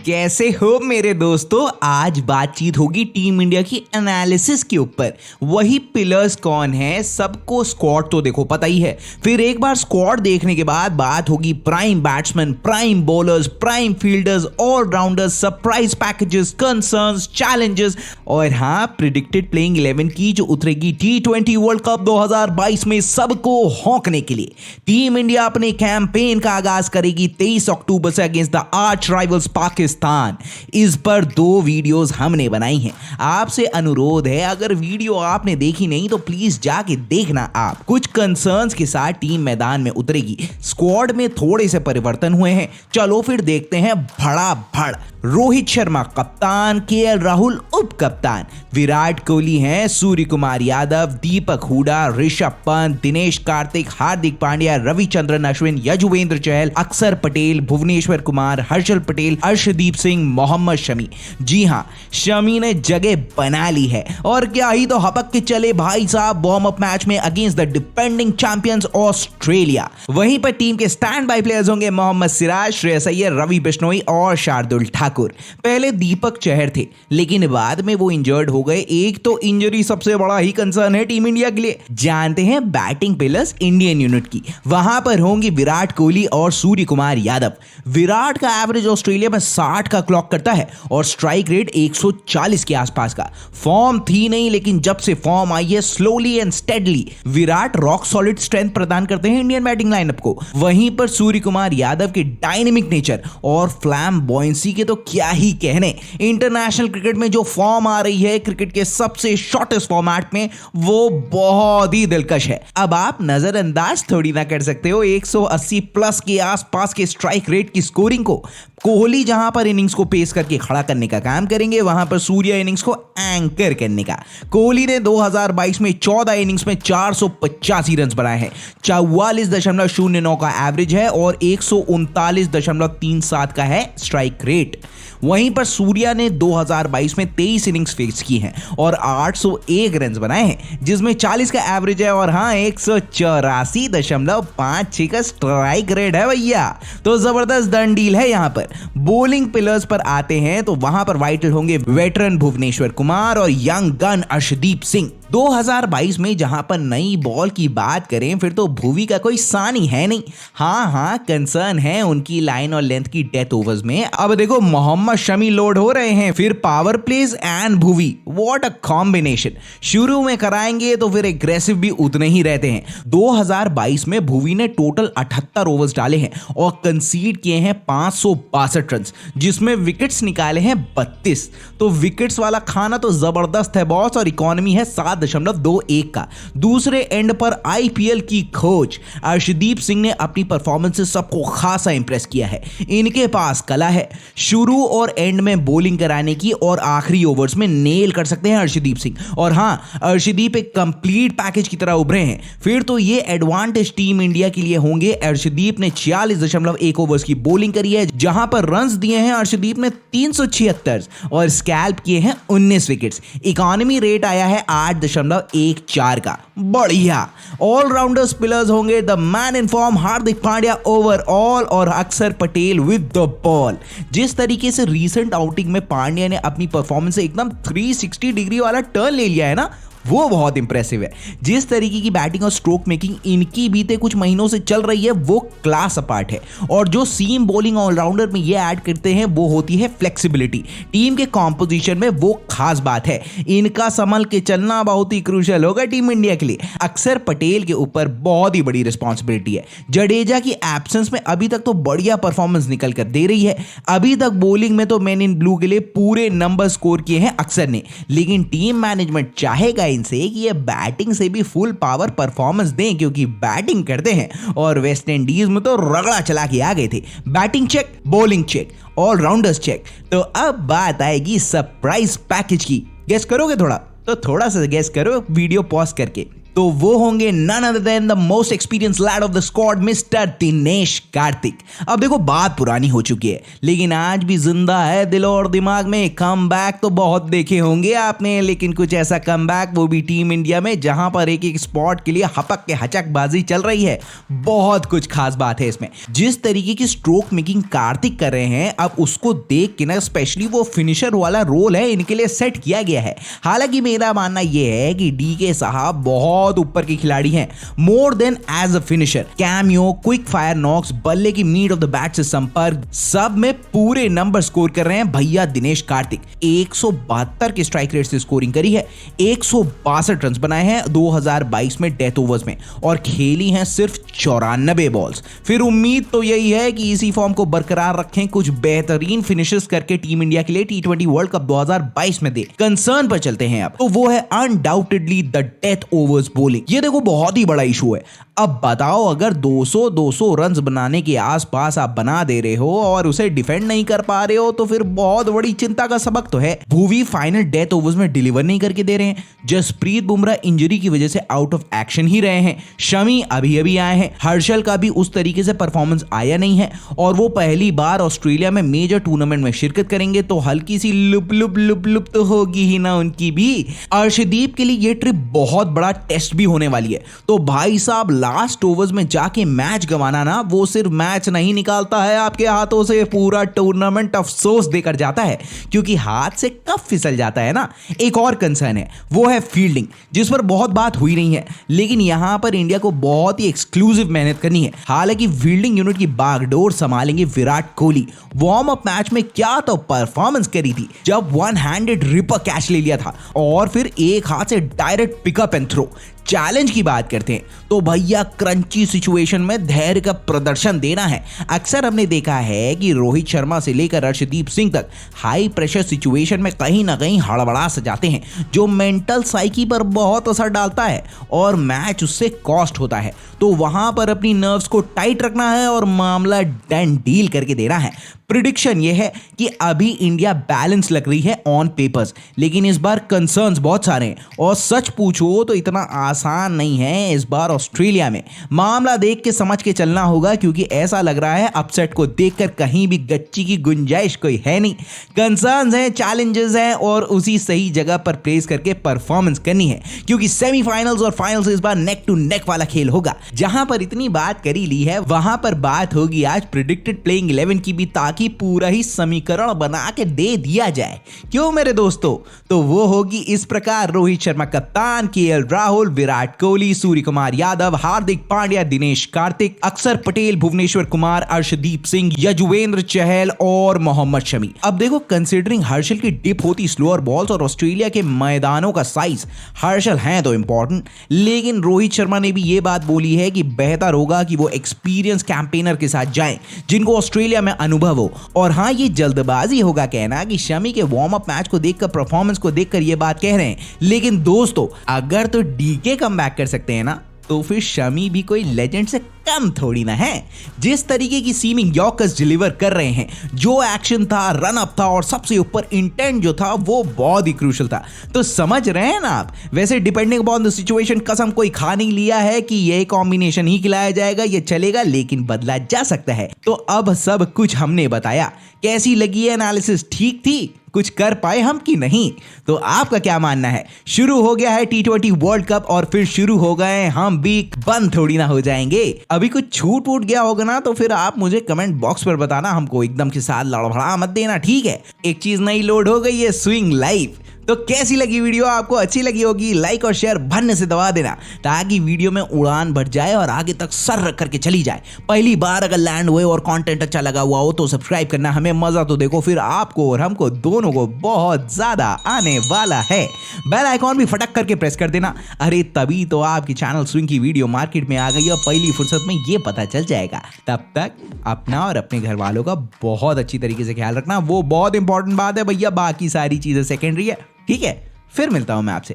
कैसे हो मेरे दोस्तों। आज बातचीत होगी टीम इंडिया की एनालिसिस के ऊपर। वही पिलर्स कौन है, सबको स्क्वाड तो देखो पता ही है। फिर एक बार स्क्वाड देखने के बाद बात होगी prime batsman, prime bowlers, prime fielders, allrounders, surprise packages, concerns, challenges और हाँ प्रिडिक्टेड प्लेइंग 11 की जो उतरेगी T20 वर्ल्ड कप 2022 में सबको हौंकने के लिए। टीम इंडिया अपने कैंपेन का आगाज करेगी 23 अक्टूबर से against the arch rivals Pakistan. इस पर 2 वीडियोस हमने बनाई हैं। आपसे अनुरोध है, अगर वीडियो आपने देखी नहीं तो प्लीज जाके देखना। आप कुछ कंसर्न्स के साथ टीम मैदान में उतरेगी। स्क्वाड में थोड़े से परिवर्तन हुए हैं। चलो फिर देखते हैं भड़ाभड़। रोहित शर्मा कप्तान, KL राहुल उप कप्तान, विराट कोहली हैं, सूर्य कुमार यादव, दीपक हुडा, ऋषभ पंत, दिनेश कार्तिक, हार्दिक पांड्या, रविचंद्रन अश्विन, यजुवेंद्र चहल, अक्षर पटेल, भुवनेश्वर कुमार, हर्षल पटेल, अर्शदीप सिंह, मोहम्मद शमी। जी हां, शमी ने जगह बना ली है और क्या ही तो हपक के चले भाई साहब वार्म अप मैच में against the defending champions Australia. वहीं पर टीम के स्टैंड बाय प्लेयर्स होंगे मोहम्मद सिराज, श्रेयस अय्यर, रवि बिश्नोई और शार्दुल ठाकुर। पहले दीपक चहर थे लेकिन बाद में वो इंजर्ड हो गए। एक तो इंजरी सबसे बड़ा ही कंसर्न है टीम इंडिया के लिए। जानते हैं बैटिंग पिलर्स इंडियन यूनिट की। वहां पर होंगे विराट कोहली और सूर्य कुमार यादव। विराट का एवरेज ऑस्ट्रेलिया में 60 का क्लॉक करता है और स्ट्राइक रेट 140 के आसपास का। फॉर्म थी नहीं लेकिन जब से फॉर्म आई है slowly and steadily Virat rock solid strength प्रदान करते हैं इंडियन बैटिंग लाइनअप को। वहीं पर सूर्य कुमार यादव के डायनेमिक नेचर और फ्लैम्बॉयंसी के तो क्या ही कहने। इंटरनेशनल क्रिकेट में जो फॉर्म आ रही है क्रिकेट के सबसे शॉर्टेस्ट फॉर्मेट में, वो बहुत ही दिलकश है। अब आप नजरअंदाज थोड़ी ना कर सकते हो 180 प्लस के आसपास के स्ट्राइक रेट की स्कोरिंग को। कोहली जहां पर इनिंग्स को पेस करके खड़ा करने का काम करेंगे, वहां पर सूर्य इनिंग्स को एंकर करने का। कोहली ने 2022 में 14 इनिंग्स में 485 रन बनाए हैं, 44.09 का एवरेज है और 139.37 का है स्ट्राइक रेट। वहीं पर सूर्या ने 2022 में 23 इनिंग्स फेस की हैं और 801 रन बनाए हैं, जिसमें 40 का एवरेज है और हाँ 184.56 का स्ट्राइक रेट है भैया। तो जबरदस्त डन डील है यहां पर। बॉलिंग पिलर्स पर आते हैं तो वहां पर वाइटल होंगे वेटरन भुवनेश्वर कुमार और यंग गन अर्शदीप सिंह। 2022 में जहां पर नई बॉल की बात करें फिर तो भुवी का कोई सानी है नहीं। हाँ कंसर्न है उनकी लाइन और लेंथ की डेथ ओवर्स में। अब देखो मोहम्मद शमी लोड हो रहे हैं, फिर power place and Bhuvi, what a combination. शुरू में कराएंगे तो फिर एग्रेसिव भी उतने ही रहते हैं। 2022 में भुवी ने टोटल 78 ओवर्स डाले हैं और कंसीड किए हैं 562 रन, जिसमें विकेट्स निकाले हैं 32। तो विकेट्स वाला खाना तो जबरदस्त है बॉस और इकोनॉमी है 7.21 का। दूसरे एंड पर IPL की खोज अर्शदीप सिंह ने अपनी परफॉर्मेंस से सबको खासा इंप्रेस किया है। इनके पास कला है शुरू और एंड में बॉलिंग कराने की और आखिरी ओवर्स में नेल कर सकते हैं अर्शदीप सिंह। और हाँ, अर्शदीप एक कंप्लीट पैकेज की तरह उभरे हैं। फिर तो ये एडवांटेज टीम इंडिया के लिए होंगे। अर्शदीप ने 46.1 ओवर्स की बॉलिंग करी है, जहां पर रन्स दिए हैं अर्शदीप ने 376 और स्कैल्प किए हैं 19 विकेट्स। इकोनॉमी रेट आया है 8.14 का। बढ़िया। ऑलराउंडर्स पिलर्स होंगे the man in form Hardik Pandya overall और अक्षर पटेल विद द बॉल। जिस तरीके से रीसेंट आउटिंग में पांड्या ने अपनी परफॉर्मेंस से एकदम 360 डिग्री वाला टर्न ले लिया है ना, वो बहुत इंप्रेसिव है। जिस तरीके की बैटिंग और स्ट्रोक मेकिंग इनकी बीते कुछ महीनों से चल रही है वो क्लास अपार्ट है। और जो सीम बॉलिंग ऑलराउंडर में ये ऐड करते हैं वो होती है फ्लेक्सिबिलिटी। टीम के कॉम्पोजिशन में वो खास बात है। इनका संभल के चलना बहुत ही क्रूशियल होगा टीम इंडिया के लिए। अक्षर पटेल के ऊपर बहुत ही बड़ी रिस्पॉन्सिबिलिटी है। जडेजा की एब्सेंस में अभी तक तो बढ़िया परफॉर्मेंस निकल कर दे रही है। अभी तक बॉलिंग में तो मैन इन ब्लू के लिए पूरे नंबर स्कोर किए हैं अक्षर ने, लेकिन टीम मैनेजमेंट चाहेगा इनसे कि ये बैटिंग से भी फुल पावर परफॉर्मेंस दें, क्योंकि बैटिंग करते हैं और वेस्ट इंडीज में तो रगड़ा चला के आ गए थे। Batting check, bowling check, allrounders check. तो अब बात आएगी सरप्राइज पैकेज की। गेस करोगे थोड़ा? तो थोड़ा सा गेस करो वीडियो पॉज करके। तो वो होंगे none other than the most experience lad of the squad mister Dinesh Karthik. अब देखो बात पुरानी हो चुकी है लेकिन आज भी जिंदा है दिल और दिमाग में। कम बैक तो बहुत देखे होंगे आपने, लेकिन कुछ ऐसा कम बैक वो भी टीम इंडिया में, जहां पर एक एक स्पॉट के लिए हपक के हचकबाजी चल रही है। बहुत कुछ खास बात है इसमें। जिस तरीके की स्ट्रोक मेकिंग कार्तिक कर रहे हैं, अब उसको देख के ना स्पेशली वो फिनिशर वाला रोल है इनके लिए सेट किया गया है। हालांकि मेरा मानना यह है कि डीके साहब बहुत ऊपर के खिलाड़ी हैं, more than as a finisher. Cameo, quick fire knocks, बल्ले की मीट ऑफ द बैट से संपर्क, सब में पूरे नंबर स्कोर कर रहे हैं भैया दिनेश कार्तिक। 172 के स्ट्राइक रेट से स्कोरिंग करी है, 162 रन बनाए हैं 2022 में डेथ ओवर्स में, और खेली हैं सिर्फ 94 बॉल्स। फिर उम्मीद तो यही है कि इसी फॉर्म को बरकरार रखें, कुछ बेहतरीन फिनिशेस करके टीम इंडिया के लिए T20 वर्ल्ड कप 2022 में दे। कंसर्न पर चलते हैं अब, तो वो है undoubtedly the death overs bowling. ये देखो बहुत ही बड़ा इशू है। अब बताओ, अगर 200 रन बनाने के आसपास आप बना दे रहे हो और उसे डिफेंड नहीं कर पा रहे हो, तो फिर बहुत बड़ी चिंता का सबक तो है। भुवी फाइनल डेथ ओवर्स में डिलीवर नहीं करके दे रहे हैं, जसप्रीत बुमराह इंजरी की वजह से आउट ऑफ एक्शन ही रहे हैं, शमी अभी अभी आए हैं, हर्षल का भी उस तरीके से परफॉर्मेंस आया नहीं है, और वो पहली बार ऑस्ट्रेलिया में मेजर टूर्नामेंट में शिरकत करेंगे, तो हल्की सी लुप तो होगी ही ना उनकी भी। अर्शदीप के लिए ये ट्रिप बहुत बड़ा टेस्ट भी होने वाली है। तो भाई साहब, लास्ट ओवर्स में जाके मैच गंवाना ना, वो सिर्फ मैच नहीं निकालता है आपके हाथों से, पूरा टूर्नामेंट अफसोस देकर जाता है, क्योंकि हाथ से कब फिसल जाता है ना। एक और कंसर्न है, वो है फील्डिंग, जिस पर बहुत बात हुई नहीं है, लेकिन यहां पर इंडिया को बहुत ही एक्सक्लूसिव मेहनत करनी है। हालांकि फील्डिंग यूनिट की बागडोर संभालेंगे Virat Kohli. Warm up match में क्या तो परफॉर्मेंस करी थी, जब वन हैंडेड रिपर कैच ले लिया था, और फिर एक हाथ से direct pickup and throw. Challenge की बात करते हैं तो भैया क्रंची सिचुएशन में धैर्य का प्रदर्शन देना है। अक्सर हमने देखा है कि रोहित शर्मा से लेकर अर्शदीप सिंह तक हाई प्रेशर सिचुएशन में कहीं ना कहीं हड़बड़ा से जाते हैं, जो मेंटल साइकी पर बहुत असर डालता है और मैच उससे कॉस्ट होता है। तो वहां पर अपनी नर्व्स को टाइट रखना है और मामला डन डील करके देना है। प्रिडिक्शन ये है कि अभी इंडिया बैलेंस लग रही है ऑन पेपर्स, लेकिन इस बार कंसर्न्स बहुत सारे हैं, और सच पूछो तो इतना आसान नहीं है इस बार ऑस्ट्रेलिया में। मामला देख के समझ के चलना होगा, क्योंकि ऐसा लग रहा है अपसेट को देखकर कहीं भी गच्ची की गुंजाइश कोई है नहीं। कंसर्न्स हैं, चैलेंजेस हैं, और उसी सही जगह पर प्लेस करके परफॉर्मेंस करनी है, क्योंकि सेमीफाइनल्स और फाइनल्स इस बार नेक टू नेक वाला खेल होगा। जहां पर इतनी बात करी ली है, वहां पर बात होगी आज प्रिडिक्टेड प्लेइंग 11 की भी, ताकि पूरा ही समीकरण बना के दे दिया जाए। क्यों मेरे दोस्तों? तो वो होगी इस प्रकार: रोहित शर्मा कप्तान, केएल राहुल, विराट कोहली, सूर्य कुमार यादव, हार्दिक पांड्या, दिनेश कार्तिक, अक्षर पटेल, भुवनेश्वर कुमार, अर्शदीप सिंह, यजुवेंद्र चहल और मोहम्मद शमी। अब देखो, कंसीडरिंग हर्षल की डिप होती स्लोअर बॉल्स और ऑस्ट्रेलिया के मैदानों का साइज, हर्षल हैं तो इंपॉर्टेंट, लेकिन रोहित शर्मा ने भी ये बात बोली है कि बेहतर होगा कि वो एक्सपीरियंस कैंपेनर के साथ जाएं, जिनको ऑस्ट्रेलिया में अनुभव हो। और हाँ, ये जल्दबाजी होगा कहना कि शमी के वार्म अप मैच को देखकर, परफॉर्मेंस को देखकर ये बात कह रहे हैं, लेकिन दोस्तों अगर तो डीके कम बैक कर सकते हैं ना, तो फिर शमी भी कोई लेजेंड से कम थोड़ी ना है। जिस तरीके की सीमिंग यॉर्कर्स डिलीवर कर रहे हैं, जो एक्शन था, रन अप था, और सबसे ऊपर इंटेंट जो था, वो बहुत ही क्रूशल था। तो समझ रहे हैं ना आप? वैसे डिपेंडिंग अपॉन द सिचुएशन, कसम कोई खा नहीं लिया है कि ये कॉम्बिनेशन ही खिलाया जाएगा, ये चलेगा, लेकिन बदला जा सकता है। तो अब सब कुछ हमने बताया, कैसी लगी है एनालिसिस? ठीक थी? कुछ कर पाए हम कि नहीं? तो आपका क्या मानना है? शुरू हो गया है T20 वर्ल्ड कप, और फिर शुरू हो गए हम भी, बंद थोड़ी ना हो जाएंगे। अभी कुछ छूट वूट गया होगा ना, तो फिर आप मुझे कमेंट बॉक्स पर बताना, हमको एकदम के साथ लड़बड़ा मत देना, ठीक है? एक चीज नई लोड हो गई है, स्विंग लाइव। तो कैसी लगी वीडियो? आपको अच्छी लगी होगी, लाइक और शेयर भन्ने से दबा देना, ताकि वीडियो में उड़ान बढ़ जाए और आगे तक सर रख करके चली जाए। पहली बार अगर लैंड हुए और कंटेंट अच्छा लगा हुआ हो तो सब्सक्राइब करना, हमें मजा तो देखो, फिर आपको और हमको दोनों को बहुत ज्यादा आने वाला है। बेल आइकॉन भी फटक करके प्रेस कर देना, अरे तभी तो आपकी चैनल स्विंग की वीडियो मार्केट में आ गई और पहली फुर्सत में ये पता चल जाएगा। तब तक अपना और अपने घर वालों का बहुत अच्छी तरीके से ख्याल रखना, वो बहुत इंपॉर्टेंट बात है भैया, बाकी सारी चीजें सेकेंडरी है, ठीक है? फिर मिलता हूं मैं आपसे।